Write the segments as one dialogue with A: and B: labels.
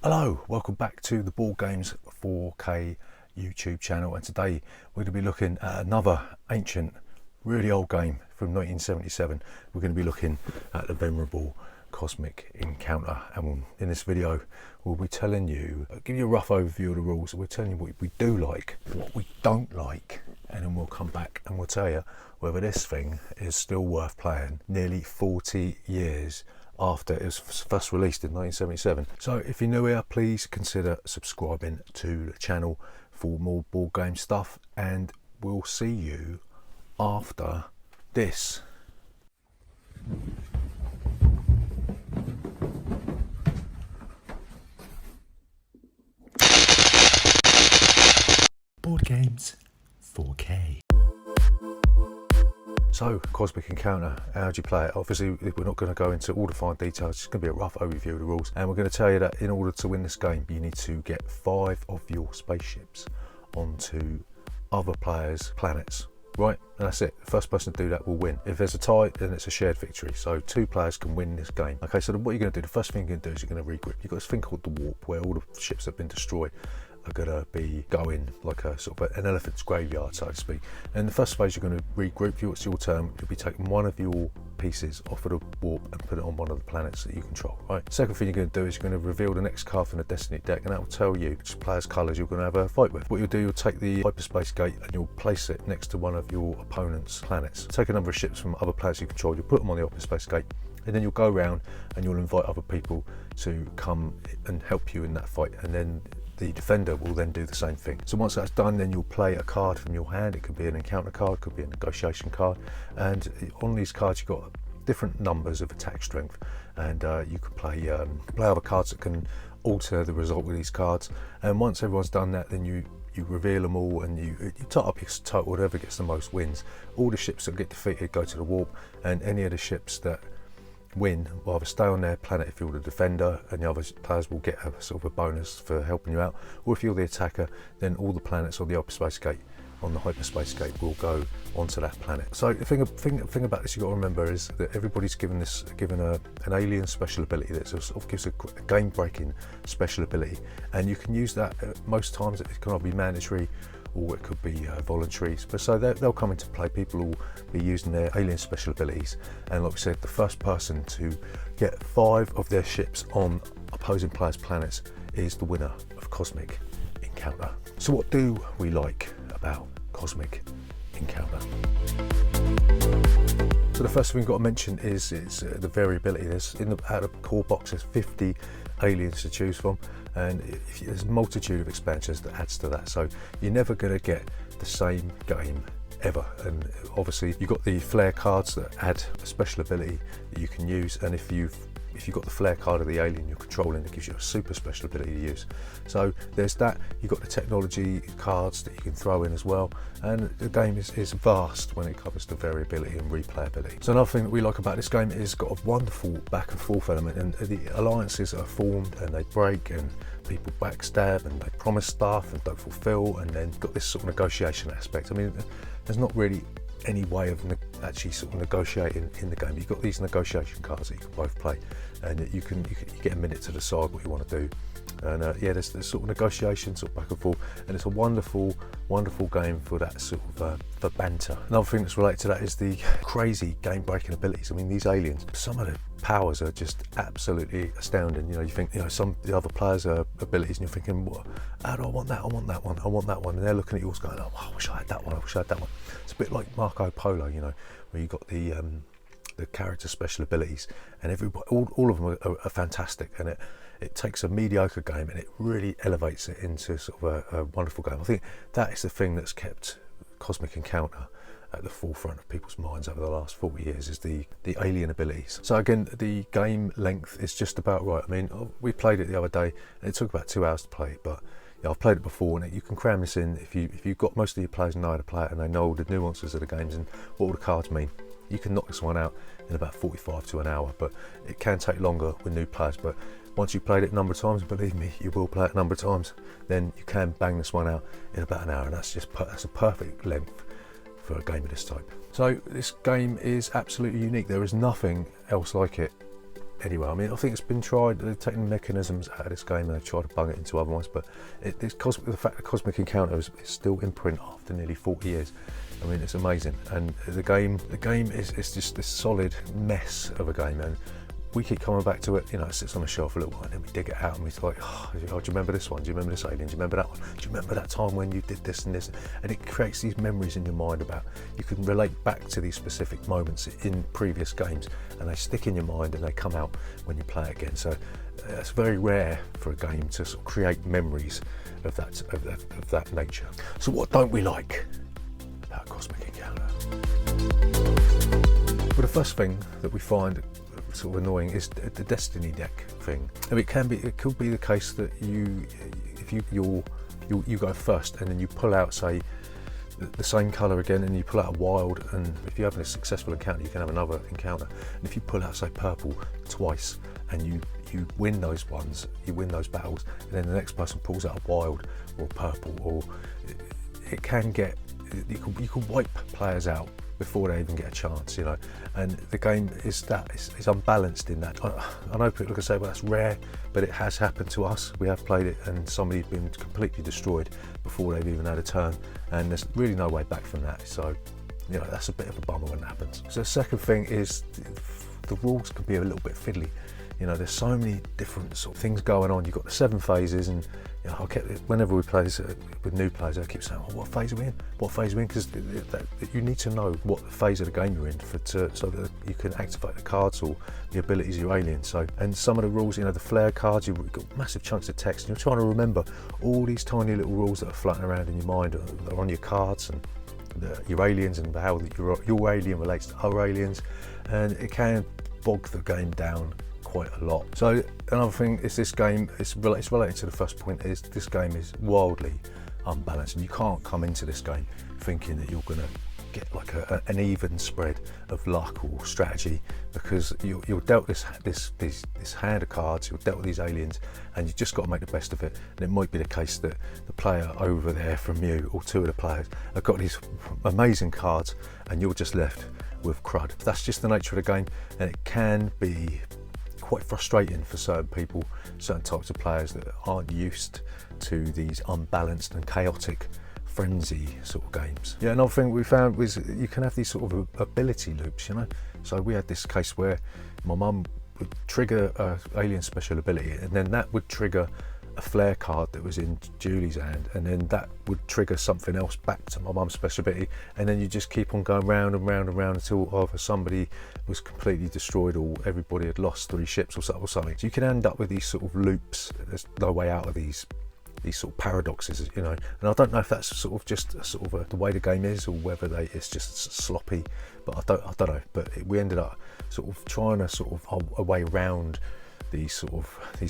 A: Hello, welcome back to the Board Games 4K YouTube channel, and today we're going to be looking at another ancient, really old game from 1977. We're going to be looking at the venerable Cosmic Encounter, and in this video we'll be telling you, give you a rough overview of the rules. We're telling you what we do like, what we don't like, and then we'll come back and we'll tell you whether this thing is still worth playing nearly 40 years after it was first released in 1977. So if you're new here, please consider subscribing to the channel for more board game stuff, and we'll see you after this. Board Games 4K. So, Cosmic Encounter, how do you play it? Obviously, we're not going to go into all the fine details, it's going to be a rough overview of the rules. And we're going to tell you that in order to win this game, you need to get 5 of your spaceships onto other players' planets. Right, and that's it. The first person to do that will win. If there's a tie, then it's a shared victory. So 2 players can win this game. Okay, so what you're going to do, the first thing you're going to do is you're going to regroup. You've got this thing called the warp, where all the ships that have been destroyed are going to be going like a sort of an elephant's graveyard, so to speak. And the first phase, you're going to regroup. It's your turn. You'll be taking one of your pieces off of the warp and put it on one of the planets that you control. Right. Second thing you're going to do is you're going to reveal the next card from the Destiny deck, and that will tell you which players' colours you're going to have a fight with. What you'll do, you'll take the hyperspace gate and you'll place it next to one of your opponent's planets. Take a number of ships from other planets you control. You'll put them on the hyperspace gate, and then you'll go around and you'll invite other people to come and help you in that fight, and then the defender will then do the same thing. So once that's done, then you'll play a card from your hand. It could be an encounter card, could be a negotiation card, and on these cards you've got different numbers of attack strength, and you can play other cards that can alter the result with these cards. And once everyone's done that, then you reveal them all, and you tot up your total. Whatever gets the most wins. All the ships that get defeated go to the warp, and any of the ships that win will either stay on their planet if you're the defender, and the other players will get a sort of a bonus for helping you out, or if you're the attacker, then all the planets on the hyperspace gate will go onto that planet. So the thing about this you've got to remember is that everybody's given an alien special ability that sort of gives a game-breaking special ability, and you can use that most times. It can either be mandatory or it could be voluntary, but so they'll come into play. People will be using their alien special abilities, and like we said, the first person to get 5 of their ships on opposing players' planets is the winner of Cosmic Encounter. So what do we like about Cosmic Encounter? So the first thing we've got to mention is the variability. Out of the core box, there's 50 aliens to choose from, and there's a multitude of expansions that adds to that. So you're never going to get the same game ever. And obviously you've got the flare cards that add a special ability that you can use, and if you've got the flare card of the alien you're controlling, it gives you a super special ability to use. So there's that. You've got the technology cards that you can throw in as well, and the game is vast when it comes to variability and replayability. So another thing that we like about this game is it's got a wonderful back and forth element, and the alliances are formed and they break, and people backstab and they promise stuff and don't fulfill, and then got this sort of negotiation aspect. I mean, there's not really any way of actually sort of negotiating in the game. You've got these negotiation cards that you can both play, and you get a minute to decide what you want to do. And yeah, there's sort of negotiation, sort of back and forth, and it's a wonderful game for that sort of for banter. Another thing that's related to that is the crazy game-breaking abilities. I mean, these aliens, some of the powers are just absolutely astounding. You know, you think, some of the other players' abilities, and you're thinking, what? How do I want that? I want that one. I want that one. And they're looking at yours, going, oh, I wish I had that one. I wish I had that one. It's a bit like Marco Polo, where you got the character special abilities, and everybody, all of them are fantastic, and it takes a mediocre game and it really elevates it into sort of a wonderful game. I think that is the thing that's kept Cosmic Encounter at the forefront of people's minds over the last 40 years, is the alien abilities. So again, the game length is just about right. I mean, we played it the other day and it took about 2 hours to play it, but I've played it before, and you can cram this in if you've got most of your players know how to play it and they know all the nuances of the games and what all the cards mean. You can knock this one out in about 45 to an hour, but it can take longer with new players. But once you've played it a number of times, believe me, you will play it a number of times, then you can bang this one out in about an hour, and that's a perfect length for a game of this type. So this game is absolutely unique. There is nothing else like it anywhere. I mean, I think it's been tried. They've taken mechanisms out of this game and they've tried to bung it into other ones, but the fact that Cosmic Encounter is still in print after nearly 40 years. I mean, it's amazing. And the game is just this solid mess of a game, and we keep coming back to it. You know, it sits on the shelf a little while, and then we dig it out and we're like, oh, do you remember this one? Do you remember this alien? Do you remember that one? Do you remember that time when you did this and this? And it creates these memories in your mind about, you can relate back to these specific moments in previous games, and they stick in your mind and they come out when you play it again. So it's very rare for a game to sort of create memories of that nature. So what don't we like about Cosmic Encounter? Well, the first thing that we find sort of annoying is the Destiny deck thing. I mean, it could be the case that you go first and then you pull out, say, the same colour again, and you pull out a wild, and if you're having a successful encounter you can have another encounter, and if you pull out, say, purple twice and you win those ones, you win those battles, and then the next person pulls out a wild or purple, or it can get, you can wipe players out before they even get a chance, you know. And the game is unbalanced in that. I know people can say, well, that's rare, but it has happened to us. We have played it and somebody's been completely destroyed before they've even had a turn, and there's really no way back from that. So, you know, that's a bit of a bummer when it happens. So the second thing is the rules can be a little bit fiddly. You know, there's so many different sort of things going on. You've got the 7 phases, and you know, whenever we play this with new players, I keep saying, oh, what phase are we in? What phase are we in? Because you need to know what phase of the game you're in so that you can activate the cards or the abilities of your aliens. So, and some of the rules, you know, the flare cards, you've got massive chunks of text, and you're trying to remember all these tiny little rules that are floating around in your mind that are on your cards, and your aliens, and how your alien relates to other aliens, and it can bog the game down quite a lot. So another thing is this game, it's related to the first point, is this game is wildly unbalanced, and you can't come into this game thinking that you're going to get like an even spread of luck or strategy, because you're dealt this hand of cards, you're dealt with these aliens, and you've just got to make the best of it. And it might be the case that the player over there from you, or two of the players, have got these amazing cards and you're just left with crud. That's just the nature of the game, and it can be quite frustrating for certain people, certain types of players that aren't used to these unbalanced and chaotic frenzy sort of games. Yeah, another thing we found was you can have these sort of ability loops, you know. So we had this case where my mum would trigger a alien special ability, and then that would trigger a flare card that was in Julie's hand, and then that would trigger something else back to my mum's special ability, and then you just keep on going round and round and round until either somebody was completely destroyed or everybody had lost 3 ships or something. So you can end up with these sort of loops. There's no way out of these sort of paradoxes, you know. And I don't know if that's sort of just the way the game is, or whether it's just sloppy, but I don't know. But we ended up sort of trying to sort of a way around these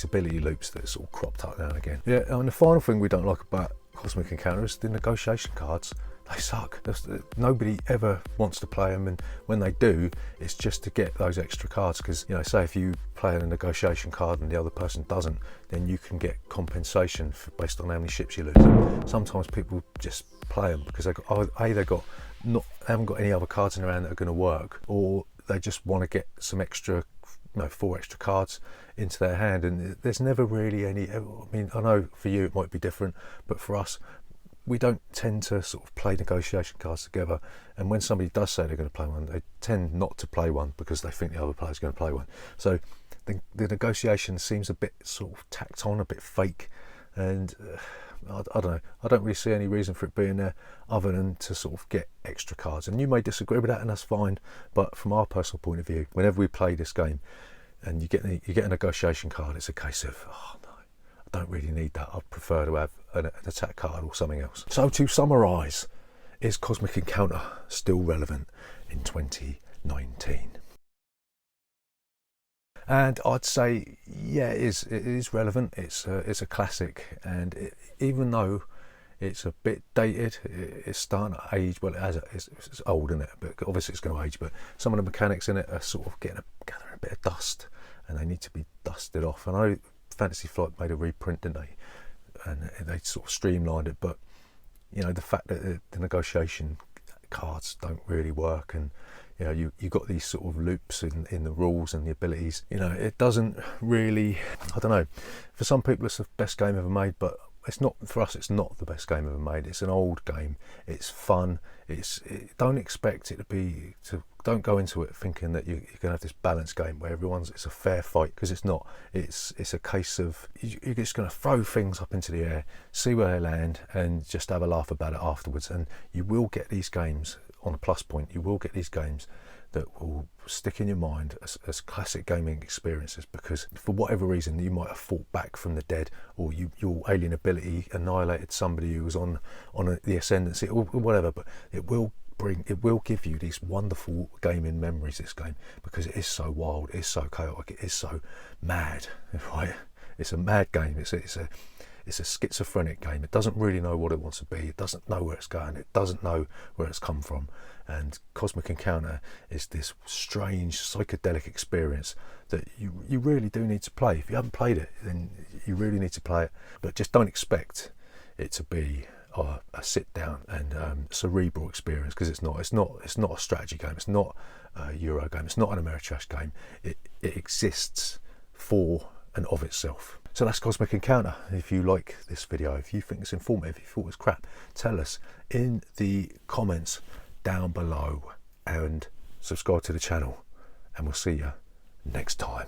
A: ability loops that sort of cropped up now and again. Yeah, and the final thing we don't like about Cosmic Encounter is the negotiation cards. They suck. Nobody ever wants to play them, and when they do, it's just to get those extra cards, because, you know, say if you play a negotiation card and the other person doesn't, then you can get compensation based on how many ships you lose. And sometimes people just play them because they haven't got any other cards in around that are going to work, or they just want to get some extra, 4 extra cards into their hand, and there's never really any. I mean, I know for you it might be different, but for us, we don't tend to sort of play negotiation cards together, and when somebody does say they're going to play one, they tend not to play one because they think the other player's going to play one. So the negotiation seems a bit sort of tacked on, a bit fake, and I don't know. I don't really see any reason for it being there other than to sort of get extra cards. And you may disagree with that, and that's fine. But from our personal point of view, whenever we play this game and you get a negotiation card, it's a case of, oh no, I don't really need that. I'd prefer to have an attack card or something else. So to summarise, is Cosmic Encounter still relevant in 2019? And I'd say, yeah, it is relevant. It's a classic, and even though it's a bit dated, it's starting to age. Well, it's old, isn't it? But obviously it's going to age. But some of the mechanics in it are sort of gathering a bit of dust, and they need to be dusted off. And I know Fantasy Flight made a reprint, didn't they? And they sort of streamlined it. But you know, the fact that the negotiation cards don't really work, and You know, you got these sort of loops in the rules and the abilities. You know, it doesn't really, I don't know, for some people it's the best game ever made, but it's not, for us it's not the best game ever made. It's an old game, it's fun, don't expect it don't go into it thinking that you're going to have this balanced game where it's a fair fight, because it's not. It's a case of you're just going to throw things up into the air, see where they land, and just have a laugh about it afterwards. And you will get these games, on a plus point, you will get these games that will stick in your mind as classic gaming experiences, because for whatever reason you might have fought back from the dead, or your alien ability annihilated somebody who was on the ascendancy, or whatever, but it will give you these wonderful gaming memories, this game, because it is so wild, it is so chaotic, it is so mad, right? It's a mad game. It's a schizophrenic game. It doesn't really know what it wants to be. It doesn't know where it's going. It doesn't know where it's come from. And Cosmic Encounter is this strange psychedelic experience that you really do need to play. If you haven't played it, then you really need to play it. But just don't expect it to be a sit down and cerebral experience, because it's not a strategy game. It's not a Euro game. It's not an Ameritrash game. It exists for and of itself. So that's Cosmic Encounter. If you like this video, if you think it's informative, if you thought it was crap, tell us in the comments down below, and subscribe to the channel, and we'll see you next time.